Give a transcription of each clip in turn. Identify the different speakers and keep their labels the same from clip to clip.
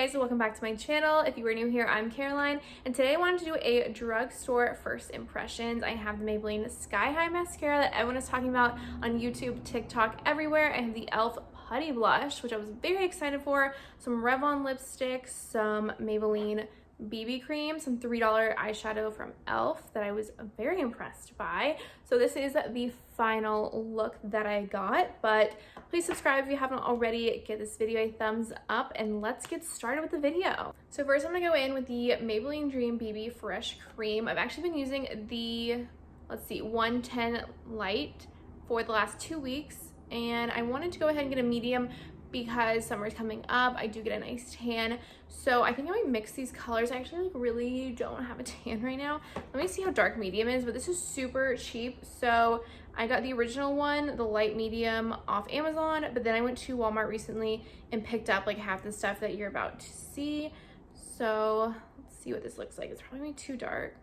Speaker 1: guys, welcome back to my channel. If you are new here, I'm Caroline, and today I wanted to do a drugstore first impressions. I have the Maybelline Sky High mascara that everyone is talking about on YouTube, TikTok, everywhere. I have the e.l.f. Putty Blush, which I was very excited for, some Revlon lipsticks, some Maybelline BB cream, some $3 eyeshadow from e.l.f. that I was very impressed by. So this is the final look that I got, but please subscribe if you haven't already, give this video a thumbs up, and let's get started with the video. So first I'm gonna go in with the Maybelline Dream BB Fresh Cream. I've actually been using the, 110 Light for the last 2 weeks, and I wanted to go ahead and get a medium because summer's coming up. I do get a nice tan, so I think I might mix these colors. I actually really don't have a tan right now. Let me see how dark medium is, but this is super cheap. So I got the original one, the light medium, off Amazon, but then I went to Walmart recently and picked up like half the stuff that you're about to see. So let's see what this looks like. It's probably too dark.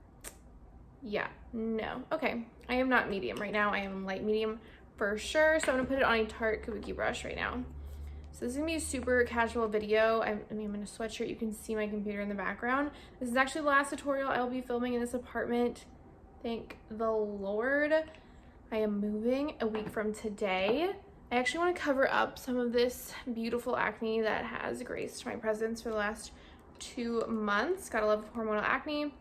Speaker 1: Yeah, no. Okay, I am not medium right now. I am light medium for sure. So I'm gonna put it on a Tarte Kabuki brush right now. So this is gonna be a super casual video. I'm in a sweatshirt. You can see my computer in the background. This is actually the last tutorial I will be filming in this apartment. Thank the Lord. I am moving a week from today. I actually want to cover up some of this beautiful acne that has graced my presence for the last 2 months. Gotta love hormonal acne.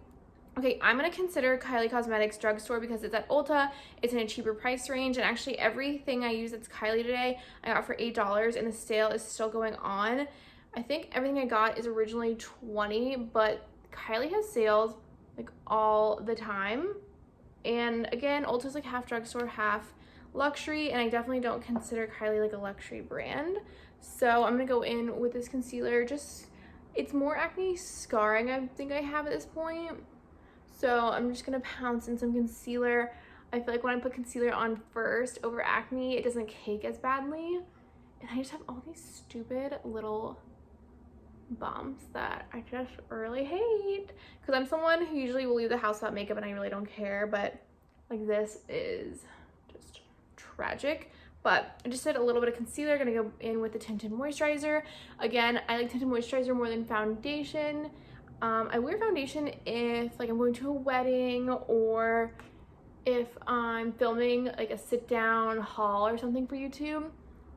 Speaker 1: Okay, I'm gonna consider Kylie Cosmetics Drugstore because it's at Ulta. It's in a cheaper price range, and actually everything I use that's Kylie today I got for $8, and the sale is still going on. I think everything I got is originally $20, but Kylie has sales like all the time. And again, Ulta's like half drugstore, half luxury, and I definitely don't consider Kylie like a luxury brand. So I'm gonna go in with this concealer. It's more acne scarring I think I have at this point. So I'm just gonna pounce in some concealer. I feel like when I put concealer on first over acne, it doesn't cake as badly. And I just have all these stupid little bumps that I just really hate. Because I'm someone who usually will leave the house without makeup and I really don't care, but like this is just tragic. But I just did a little bit of concealer. Gonna go in with the Tinted Moisturizer. Again, I like Tinted Moisturizer more than foundation. I wear foundation if like I'm going to a wedding or if I'm filming like a sit down haul or something for YouTube,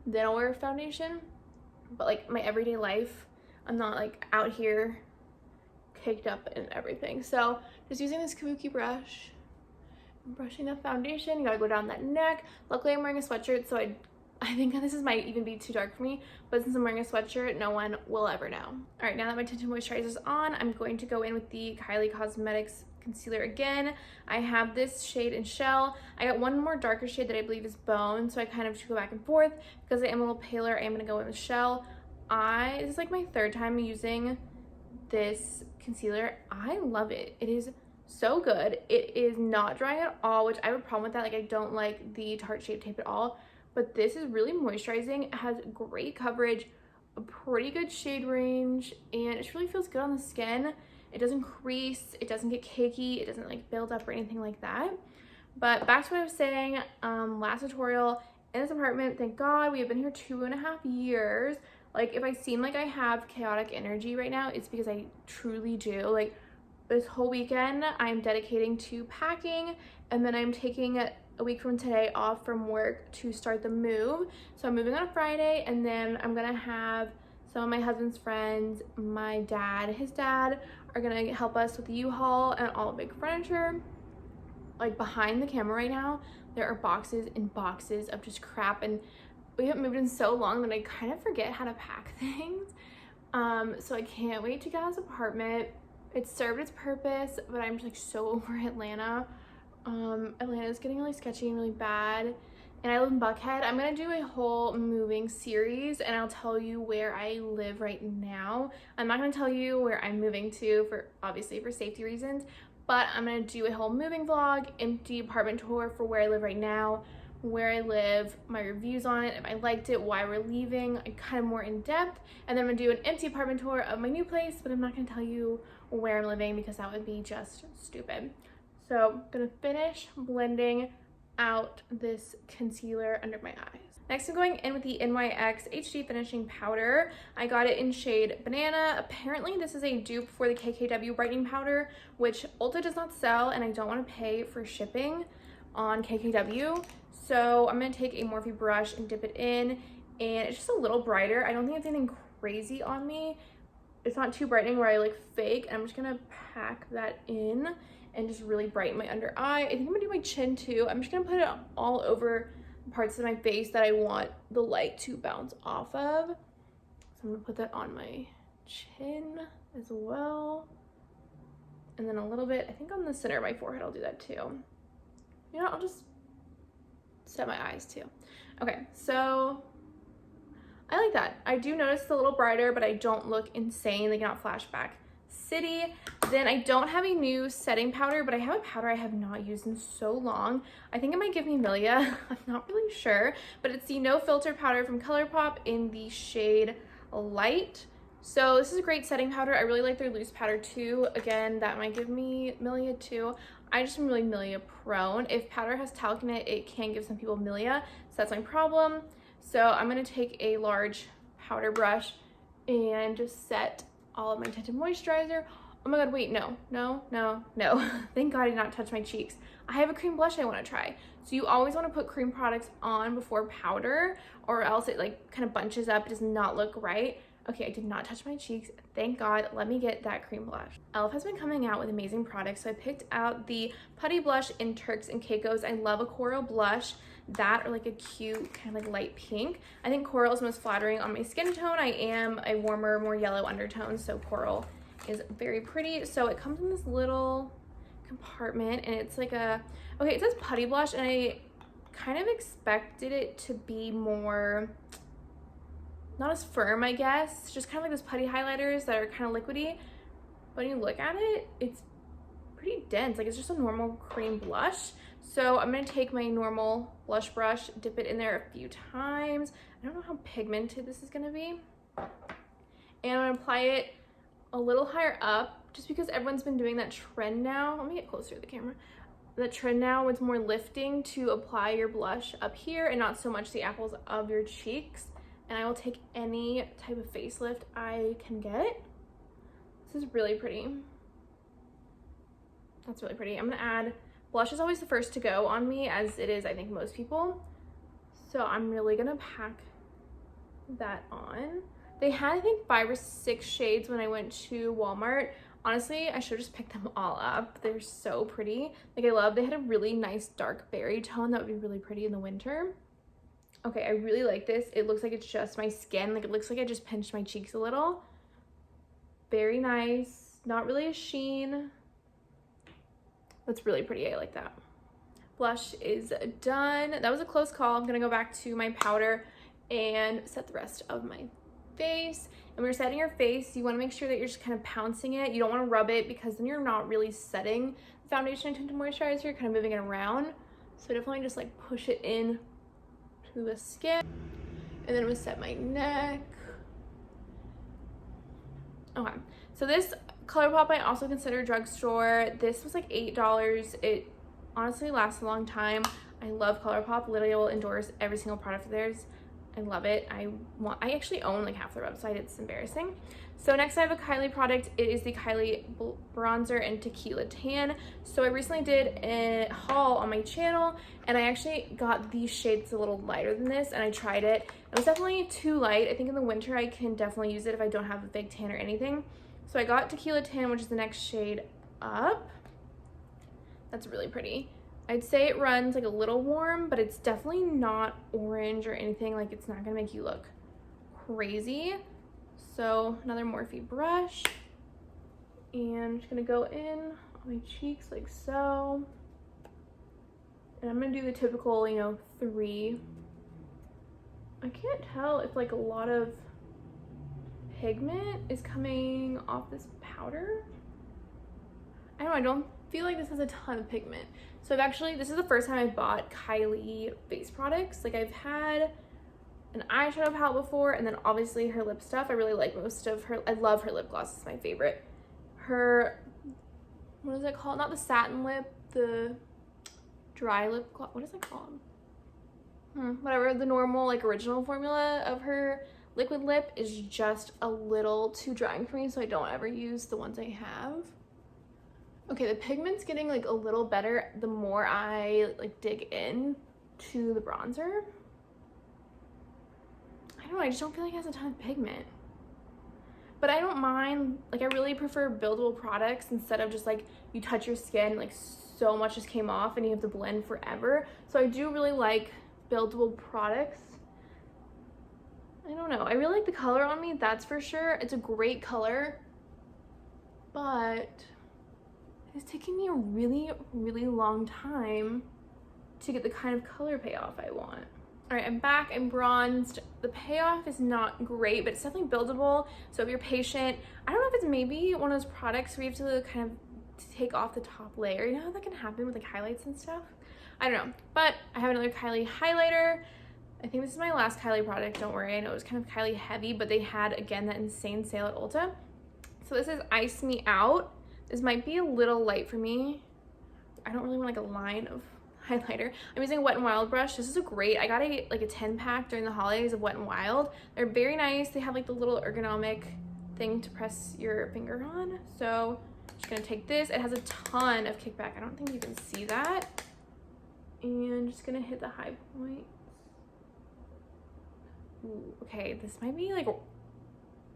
Speaker 1: then I'll wear foundation. But like my everyday life, I'm not like out here caked up and everything. So just using this Kabuki brush, I'm brushing the foundation. You gotta go down that neck. Luckily I'm wearing a sweatshirt, so I think this might even be too dark for me, but since I'm wearing a sweatshirt, no one will ever know. All right, now that my Tinted Moisturizer is on, I'm going to go in with the Kylie Cosmetics concealer again. I have this shade in Shell. I got one more darker shade that I believe is Bone, so I kind of should go back and forth. Because I am a little paler, I am gonna go in with Shell. This is like my 3rd time using this concealer. I love it. It is so good. It is not drying at all, which I have a problem with that. Like I don't like the Tarte Shape Tape at all. But this is really moisturizing. It has great coverage, a pretty good shade range, and it really feels good on the skin. It doesn't crease, it doesn't get cakey, it doesn't like build up or anything like that. But back to what I was saying, last tutorial in this apartment, thank God, we have been here 2.5 years. Like if I seem like I have chaotic energy right now, it's because I truly do. Like this whole weekend I'm dedicating to packing, and then I'm taking a week from today off from work to start the move. So I'm moving on a Friday, and then I'm gonna have some of my husband's friends, my dad, his dad are gonna help us with the U-Haul and all the big furniture. Like behind the camera right now, there are boxes and boxes of just crap, and we haven't moved in so long that I kind of forget how to pack things. So I can't wait to get out of this apartment. It served its purpose, but I'm just like so over Atlanta. Atlanta's getting really sketchy and really bad, and I live in Buckhead. I'm gonna do a whole moving series, and I'll tell you where I live right now. I'm not gonna tell you where I'm moving to obviously for safety reasons, but I'm gonna do a whole moving vlog, empty apartment tour for where I live right now, where I live, my reviews on it, if I liked it, why we're leaving, kind of more in depth, and then I'm gonna do an empty apartment tour of my new place, but I'm not gonna tell you where I'm living because that would be just stupid. So I'm gonna finish blending out this concealer under my eyes. Next, I'm going in with the NYX HD Finishing Powder. I got it in shade Banana. Apparently, this is a dupe for the KKW Brightening Powder, which Ulta does not sell, and I don't want to pay for shipping on KKW. So I'm going to take a Morphe brush and dip it in, and it's just a little brighter. I don't think it's anything crazy on me. It's not too brightening where I like fake, and I'm just going to pack that in and just really brighten my under eye. I think I'm going to do my chin too. I'm just going to put it all over parts of my face that I want the light to bounce off of. So I'm gonna put that on my chin as well. And then a little bit, I think on the center of my forehead, I'll do that too. You know, I'll just set my eyes too. Okay, so I like that. I do notice it's a little brighter, but I don't look insane, like not flashback city. Then I don't have a new setting powder, but I have a powder I have not used in so long. I think it might give me milia. I'm not really sure, but it's the No Filter powder from Colourpop in the shade Light. So this is a great setting powder. I really like their loose powder too. Again, that might give me milia too. I just am really milia prone. If powder has talc in it, it can give some people milia, so that's my problem. So I'm gonna take a large powder brush and just set all of my Tinted Moisturizer. Oh my god, wait, no. Thank god I did not touch my cheeks. I have a cream blush I want to try. So you always want to put cream products on before powder, or else it like kind of bunches up. It does not look right. Okay, I did not touch my cheeks. Thank god. Let me get that cream blush. e.l.f. has been coming out with amazing products, so I picked out the Putty Blush in Turks and Caicos. I love a coral blush. That or like a cute kind of like light pink. I think coral is most flattering on my skin tone. I am a warmer, more yellow undertone, so coral is very pretty. So it comes in this little compartment, and it's like a, okay, it says Putty Blush, and I kind of expected it to be more, not as firm, I guess. Just kind of like those putty highlighters that are kind of liquidy. But when you look at it, it's pretty dense. Like it's just a normal cream blush. So I'm going to take my normal blush brush, dip it in there a few times. I don't know how pigmented this is going to be. And I'm going to apply it a little higher up, just because everyone's been doing that trend now. Let me get closer to the camera. That trend now, it's more lifting to apply your blush up here and not so much the apples of your cheeks. And I will take any type of facelift I can get. This is really pretty. That's really pretty. I'm gonna add, blush is always the first to go on me, as it is I think most people. So I'm really gonna pack that on. They had I think 5 or 6 shades when I went to Walmart. Honestly, I should have just picked them all up. They're so pretty. Like I love, they had a really nice dark berry tone that would be really pretty in the winter. Okay, I really like this. It looks like it's just my skin. Like it looks like I just pinched my cheeks a little. Very nice. Not really a sheen. That's really pretty. I like that. Blush is done. That was a close call. I'm gonna go back to my powder and set the rest of my face. And when you're setting your face, you want to make sure that you're just kind of pouncing it. You don't want to rub it, because then you're not really setting the foundation and tinted moisturizer. You're kind of moving it around. So definitely just like push it in to the skin. And then I'm gonna set my neck. Okay, so this Colourpop I also consider drugstore. This was like $8. It honestly lasts a long time. I love Colourpop. Literally, I will endorse every single product of theirs. I love it. I actually own like half their website. It's embarrassing. So next I have a Kylie product. It is the Kylie bronzer and Tequila tan. So I recently did a haul on my channel, and I actually got these shades a little lighter than this, and I tried it. It was definitely too light. I think in the winter I can definitely use it if I don't have a big tan or anything. So I got Tequila tan, which is the next shade up. That's really pretty. I'd say it runs like a little warm, but it's definitely not orange or anything. Like it's not gonna make you look crazy. So another Morphe brush, and I'm just gonna go in on my cheeks like so. And I'm gonna do the typical, you know, 3. I can't tell if like a lot of pigment is coming off this powder. I don't know, I don't feel like this has a ton of pigment. So I've actually, this is the first time I've bought Kylie face products. Like I've had an eyeshadow palette before, and then obviously her lip stuff. I really like most of her. I love her lip gloss. It's my favorite. Her, what is it called? Not the satin lip, the dry lip gloss. What is it called? whatever, the normal like original formula of her liquid lip is just a little too drying for me, so I don't ever use the ones I have. Okay, the pigment's getting like a little better the more I like dig in to the bronzer. I don't know, I just don't feel like it has a ton of pigment. But I don't mind, like I really prefer buildable products instead of just like you touch your skin, like so much just came off and you have to blend forever. So I do really like buildable products. I don't know, I really like the color on me, that's for sure. It's a great color, but it's taking me a really, really long time to get the kind of color payoff I want. All right, I'm back, I'm bronzed. The payoff is not great, but it's definitely buildable. So if you're patient, I don't know if it's maybe one of those products where you have to kind of take off the top layer. You know how that can happen with like highlights and stuff? I don't know, but I have another Kylie highlighter. I think this is my last Kylie product, don't worry. I know it was kind of Kylie heavy, but they had, again, that insane sale at Ulta. So this is Ice Me Out. This might be a little light for me. I don't really want like a line of highlighter. I'm using a Wet n Wild brush. This is a great, I got a 10-pack during the holidays of Wet n Wild. They're very nice. They have like the little ergonomic thing to press your finger on. So I'm just gonna take this. It has a ton of kickback. I don't think you can see that. And just gonna hit the high point. Ooh, okay, this might be like,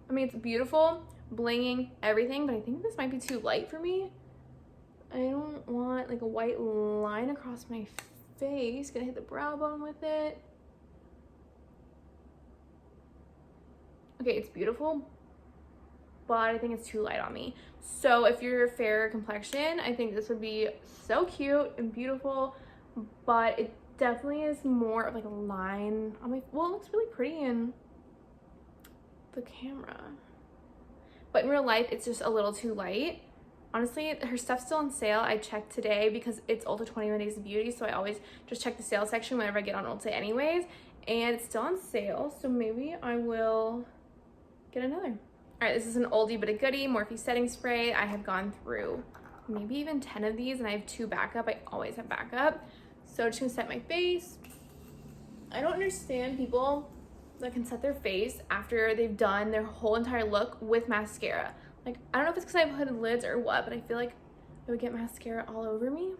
Speaker 1: I mean, it's beautiful, blinging, everything, but I think this might be too light for me. I don't want like a white line across my face. Gonna hit the brow bone with it. Okay, it's beautiful, but I think it's too light on me. So if you're a fair complexion, I think this would be so cute and beautiful, but it definitely is more of like a line on my, well, it looks really pretty in the camera, but in real life, it's just a little too light. Honestly, her stuff's still on sale. I checked today because it's Ulta 21 Days of Beauty, so I always just check the sale section whenever I get on Ulta anyways, and it's still on sale, so maybe I will get another. All right, this is an oldie but a goodie, Morphe setting spray. I have gone through maybe even 10 of these, and I have 2 backup. I always have backup. So I'm just gonna set my face. I don't understand people that can set their face after they've done their whole entire look with mascara. Like, I don't know if it's because I have hooded lids or what, but I feel like it would get mascara all over me.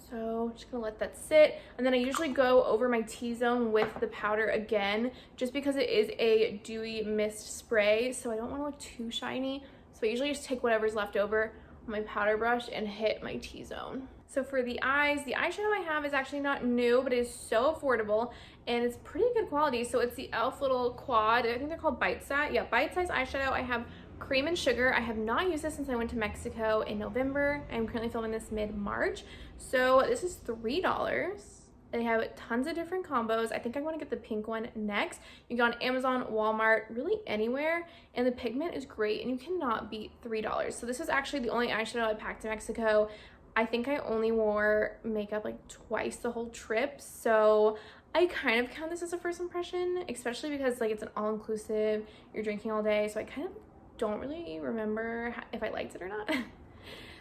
Speaker 1: So I'm just gonna let that sit. And then I usually go over my T-zone with the powder again, just because it is a dewy mist spray, so I don't wanna look too shiny. So I usually just take whatever's left over on my powder brush and hit my T-zone. So for the eyes, the eyeshadow I have is actually not new, but it is so affordable and it's pretty good quality. So it's the e.l.f. little quad, I think they're called Bite Size. Yeah, Bite Size eyeshadow. I have Cream and Sugar. I have not used this since I went to Mexico in November. I'm currently filming this mid-March. So this is $3. They have tons of different combos. I think I want to get the pink one next. You can go on Amazon, Walmart, really anywhere. And the pigment is great and you cannot beat $3. So this is actually the only eyeshadow I packed to Mexico. I think I only wore makeup like twice the whole trip. So I kind of count this as a first impression, especially because like it's an all-inclusive, you're drinking all day. So I kind of don't really remember if I liked it or not.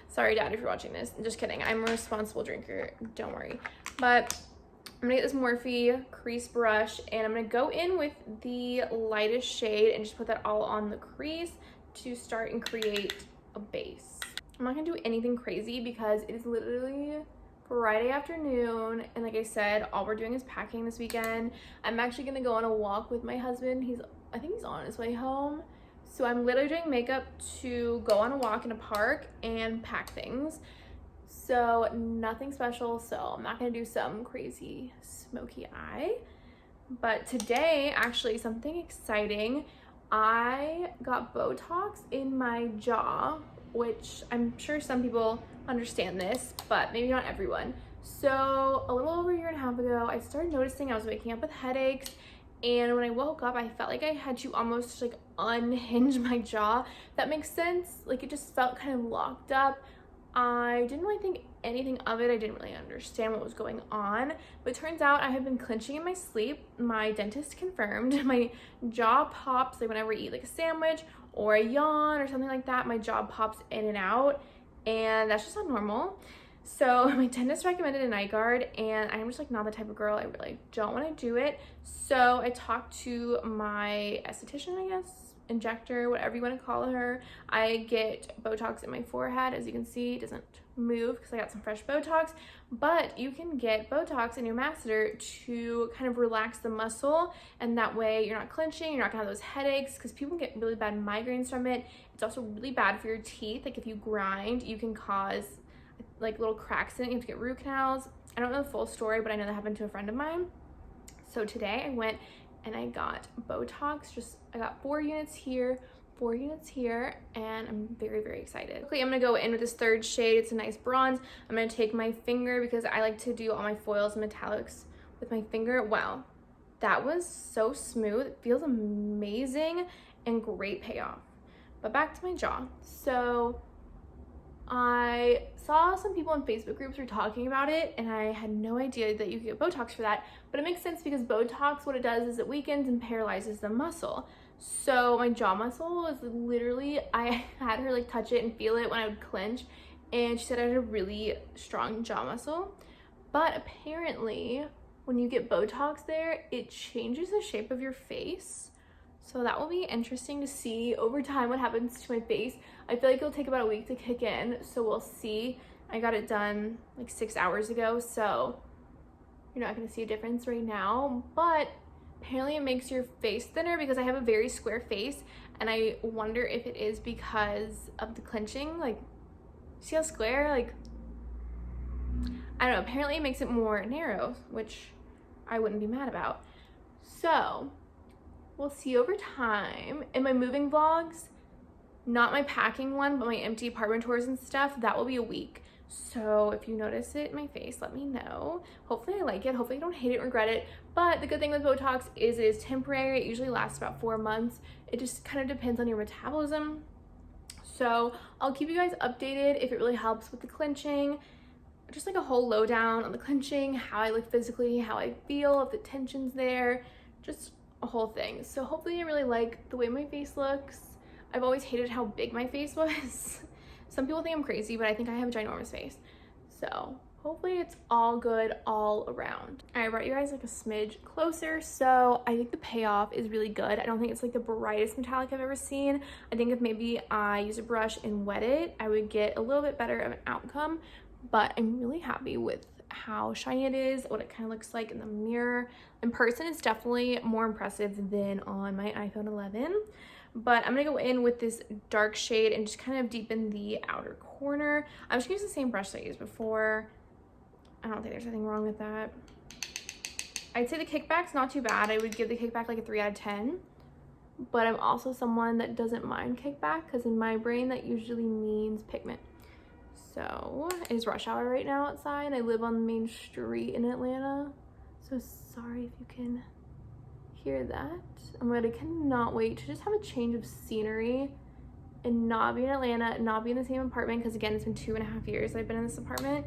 Speaker 1: Sorry, Dad, if you're watching this. Just kidding. I'm a responsible drinker. Don't worry. But I'm gonna get this Morphe crease brush and I'm gonna go in with the lightest shade and just put that all on the crease to start and create a base. I'm not gonna do anything crazy because it is literally Friday afternoon, and like I said, all we're doing is packing this weekend. I'm actually gonna go on a walk with my husband. I think he's on his way home. So I'm literally doing makeup to go on a walk in a park and pack things. So nothing special, so I'm not gonna do some crazy smoky eye. But today, actually, something exciting. I got Botox in my jaw, which I'm sure some people understand this, but maybe not everyone. So a little over a year and a half ago, I started noticing I was waking up with headaches, and when I woke up, I felt like I had to almost like unhinge my jaw. That makes sense. Like it just felt kind of locked up. I didn't really think anything of it. I didn't really understand what was going on, but it turns out I had been clenching in my sleep. My dentist confirmed my jaw pops like whenever I eat like a sandwich or a yawn or something like that. My jaw pops in and out, and that's just not normal. So my dentist recommended a night guard, and I'm just like not the type of girl, I really don't want to do it. So I talked to my esthetician, I guess, injector, whatever you want to call her. I get Botox in my forehead. As you can see, it doesn't move because I got some fresh Botox, but you can get Botox in your masseter to kind of relax the muscle, and that way you're not clenching, you're not gonna have those headaches, because people get really bad migraines from it. It's also really bad for your teeth. Like if you grind, you can cause like little cracks in it. You have to get root canals. I don't know the full story, but I know that happened to a friend of mine. So today I went and I got Botox. I got 4 units here, 4 units here, and I'm very, very excited. Okay, I'm gonna go in with this third shade. It's a nice bronze. I'm gonna take my finger because I like to do all my foils and metallics with my finger. Wow, that was so smooth. It feels amazing and great payoff. But back to my jaw. So I saw some people in Facebook groups were talking about it, and I had no idea that you could get Botox for that, but it makes sense because Botox, what it does is it weakens and paralyzes the muscle. So my jaw muscle was literally, I had her like touch it and feel it when I would clench, and she said I had a really strong jaw muscle. But apparently when you get Botox there, it changes the shape of your face. So that will be interesting to see over time what happens to my face. I feel like it'll take about a week to kick in, so we'll see. I got it done like 6 hours ago, so you're not gonna see a difference right now, but apparently it makes your face thinner because I have a very square face, and I wonder if it is because of the clenching. Like, see how square? Like, I don't know, apparently it makes it more narrow, which I wouldn't be mad about. So we'll see over time. In my moving vlogs, not my packing one, but my empty apartment tours and stuff, that will be a week. So if you notice it in my face, let me know. Hopefully I like it. Hopefully I don't hate it and regret it. But the good thing with Botox is it is temporary. It usually lasts about 4 months. It just kind of depends on your metabolism. So I'll keep you guys updated if it really helps with the clenching. Just like a whole lowdown on the clenching, how I look physically, how I feel, if the tension's there, just a whole thing. So hopefully I really like the way my face looks. I've always hated how big my face was. Some people think I'm crazy, but I think I have a ginormous face. So hopefully it's all good all around. I brought you guys like a smidge closer. So I think the payoff is really good. I don't think it's like the brightest metallic I've ever seen. I think if maybe I use a brush and wet it, I would get a little bit better of an outcome, but I'm really happy with how shiny it is, what it kind of looks like in the mirror. In person, it's definitely more impressive than on my iPhone 11. But I'm gonna go in with this dark shade and just kind of deepen the outer corner. I'm just gonna use the same brush that I used before. I don't think there's anything wrong with that. I'd say the kickback's not too bad. I would give the kickback like a 3 out of 10. But I'm also someone that doesn't mind kickback, because in my brain that usually means pigment. So it is rush hour right now outside. I live on the main street in Atlanta, so sorry if you can hear that. I cannot wait to just have a change of scenery and not be in Atlanta, not be in the same apartment, because again, it's been 2.5 years I've been in this apartment,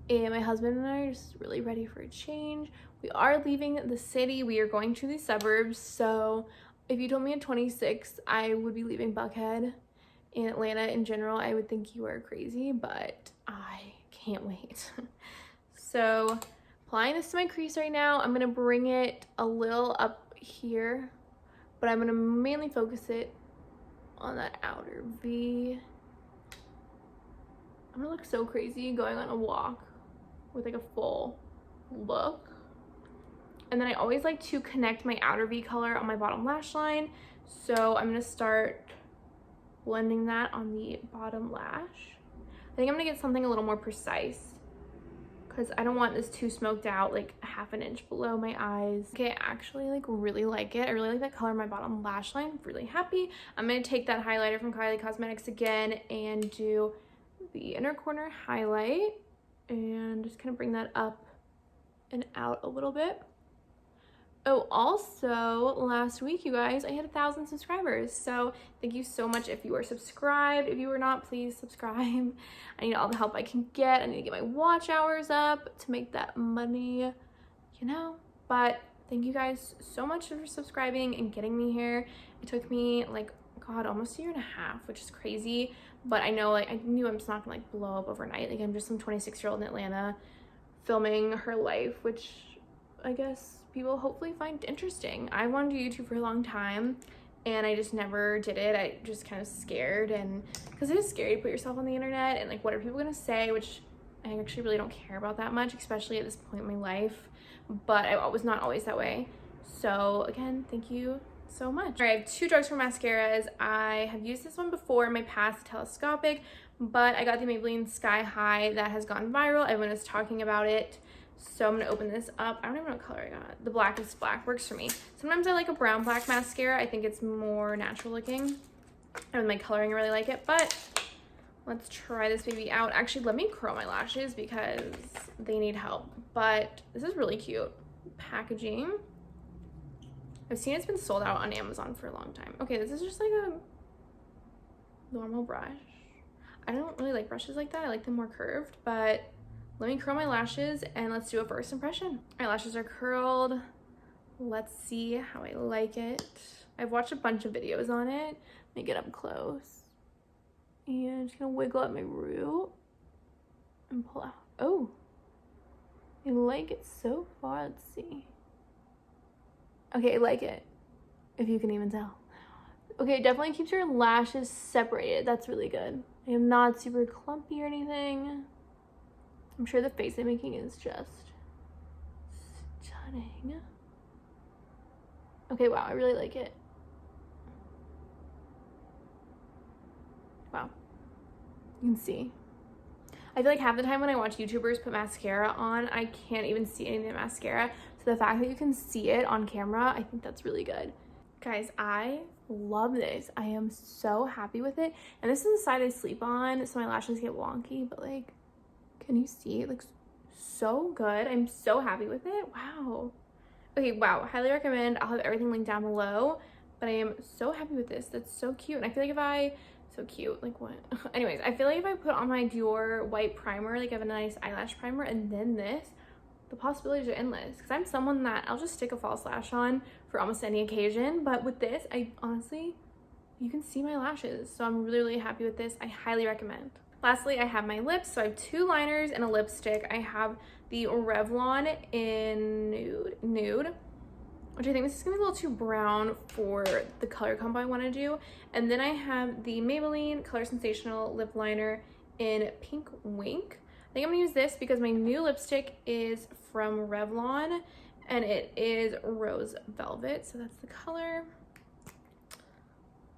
Speaker 1: and my husband and I are just really ready for a change. We are leaving the city. We are going to the suburbs. So if you told me at 26 I would be leaving Buckhead in Atlanta in general, I would think you are crazy, but I can't wait. So applying this to my crease right now. I'm gonna bring it a little up here, but I'm gonna mainly focus it on that outer V. I'm gonna look so crazy going on a walk with like a full look. And then I always like to connect my outer V color on my bottom lash line. So I'm gonna start blending that on the bottom lash. I think I'm gonna get something a little more precise because I don't want this too smoked out, like a ½ an inch below my eyes. Okay, I actually like really like it. I really like that color on my bottom lash line. I'm really happy. I'm gonna take that highlighter from Kylie Cosmetics again and do the inner corner highlight and just kind of bring that up and out a little bit. Oh, also last week, you guys, I had 1,000 subscribers. So thank you so much if you are subscribed. If you are not, please subscribe. I need all the help I can get. I need to get my watch hours up to make that money, you know. But thank you guys so much for subscribing and getting me here. It took me like a God, almost a year and a half, which is crazy. But I know, like, I knew I'm just not gonna like blow up overnight. Like, I'm just some 26-year-old in Atlanta filming her life, which I guess people hopefully find interesting. I wanted to do YouTube for a long time and I just never did it. I just kind of scared, and because it is scary to put yourself on the internet and like what are people gonna say, which I actually really don't care about that much, especially at this point in my life. But I was not always that way. So again, thank you so much. All right, I have two Drugstore mascaras. I have used this one before in my past, telescopic, but I got the Maybelline Sky High that has gone viral. Everyone is talking about it. So I'm gonna open this up. I don't even know what color I got. The blackest black works for me. Sometimes I like a brown black mascara. I think it's more natural looking. And with my coloring, I really like it, but let's try this baby out. Actually, let me curl my lashes because they need help. But this is really cute packaging. I've seen it's been sold out on Amazon for a long time. Okay, this is just like a normal brush. I don't really like brushes like that. I like them more curved, but let me curl my lashes and let's do a first impression. My lashes are curled. Let's see how I like it. I've watched a bunch of videos on it. Let me get up close. And I'm just gonna wiggle at my root and pull out. Oh, I like it so far. Let's see. Okay, I like it, if you can even tell. Okay, it definitely keeps your lashes separated. That's really good. I am not super clumpy or anything. I'm sure the face I'm making is just stunning. Okay, wow, I really like it. Wow, you can see. I feel like half the time when I watch YouTubers put mascara on, I can't even see any of the mascara. So the fact that you can see it on camera, I think that's really good. Guys, I love this. I am so happy with it. And this is the side I sleep on, so my lashes get wonky, but like, can you see? It looks so good. I'm so happy with it. Wow. Okay, wow. Highly recommend. I'll have everything linked down below. But I am so happy with this. That's so cute. And I feel like if I... So cute. Like what? Anyways, I feel like if I put on my Dior white primer, like I have a nice eyelash primer, and then this, the possibilities are endless. Because I'm someone that I'll just stick a false lash on for almost any occasion. But with this, I honestly, you can see my lashes. So I'm really, really happy with this. I highly recommend. Lastly, I have my lips. So I have two liners and a lipstick. I have the Revlon in Nude, which I think this is gonna be a little too brown for the color combo I wanna do. And then I have the Maybelline Color Sensational lip liner in Pink Wink. I think I'm gonna use this because my new lipstick is from Revlon and it is Rose Velvet. So that's the color.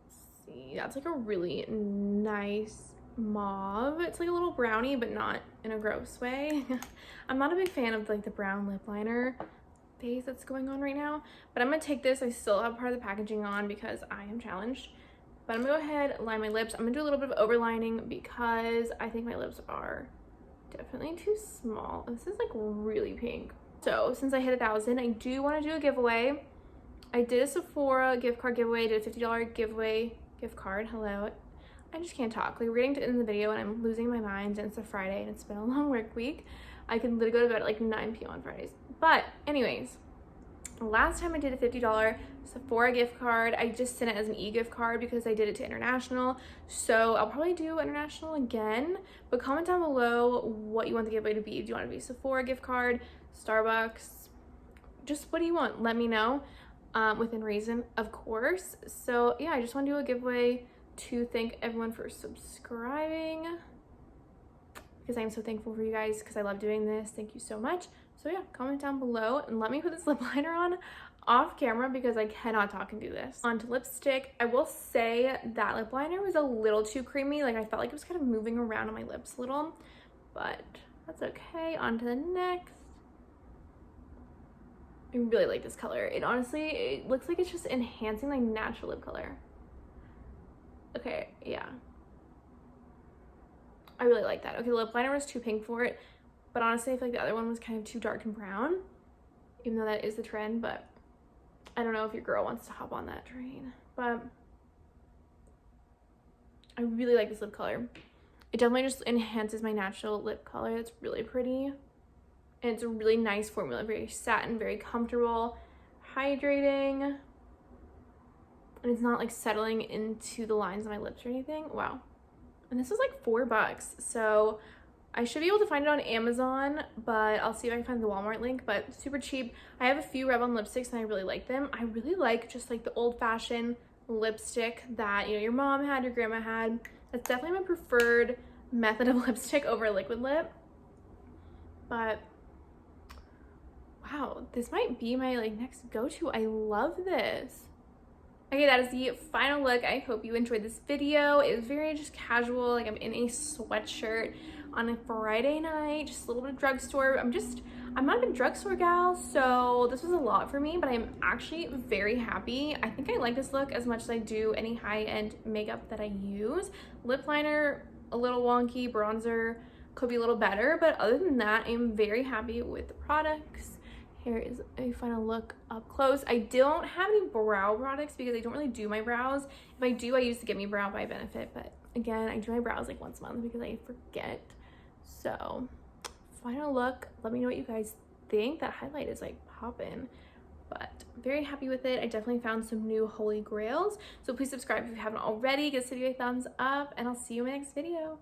Speaker 1: Let's see, that's like a really nice mauve. It's like a little brownie, but not in a gross way. I'm not a big fan of like the brown lip liner phase that's going on right now, but I'm gonna take this. I still have part of the packaging on because I am challenged, but I'm gonna go ahead, line my lips. I'm gonna do a little bit of overlining because I think my lips are definitely too small. This is like really pink. So since I hit 1,000, I do want to do a giveaway. I did a Sephora gift card giveaway, did a $50 giveaway gift card. Hello, I just can't talk. Like, we're getting to the end of the video and I'm losing my mind, and it's a Friday and it's been a long work week. I can literally go to bed at like 9 p.m. on Fridays. But anyways, last time I did a $50 Sephora gift card, I just sent it as an e-gift card because I did it to international. So I'll probably do international again, but comment down below what you want the giveaway to be. Do you want it to be Sephora gift card, Starbucks? Just what do you want? Let me know, within reason, of course. So yeah, I just want to do a giveaway to thank everyone for subscribing, because I'm so thankful for you guys, because I love doing this. Thank you so much. So yeah, comment down below and let me put this lip liner on off camera because I cannot talk and do this. On to lipstick. I will say that lip liner was a little too creamy. Like, I felt like it was kind of moving around on my lips a little, but that's okay. On to the next. I really like this color. It honestly, it looks like it's just enhancing my natural lip color. Okay, yeah. I really like that. Okay, the lip liner was too pink for it, but honestly, I feel like the other one was kind of too dark and brown, even though that is the trend, but I don't know if your girl wants to hop on that train. But I really like this lip color. It definitely just enhances my natural lip color. It's really pretty. And it's a really nice formula, very satin, very comfortable, hydrating. and it's not like settling into the lines of my lips or anything. Wow. And this was like $4, so I should be able to find it on Amazon, but I'll see if I can find the Walmart link. But super cheap. I have a few Revlon lipsticks and I really like them. I really like just like the old-fashioned lipstick that, you know, your mom had, your grandma had. That's definitely my preferred method of lipstick over liquid lip. But wow, this might be my like next go-to. I love this. Okay, that is the final look. I hope you enjoyed this video. It was very just casual, like I'm in a sweatshirt on a Friday night, just a little bit of drugstore. I'm not a big drugstore gal, so this was a lot for me, but I'm actually very happy. I think I like this look as much as I do any high-end makeup that I use. Lip liner, a little wonky. Bronzer could be a little better, but other than that, I'm very happy with the products. Here is a final look up close. I don't have any brow products because I don't really do my brows. If I do, I use the Get Me Brow by Benefit, but again, I do my brows like once a month because I forget. So, final look. Let me know what you guys think. That highlight is like popping, but very happy with it. I definitely found some new holy grails. So please subscribe if you haven't already. Give this video a thumbs up, and I'll see you in my next video.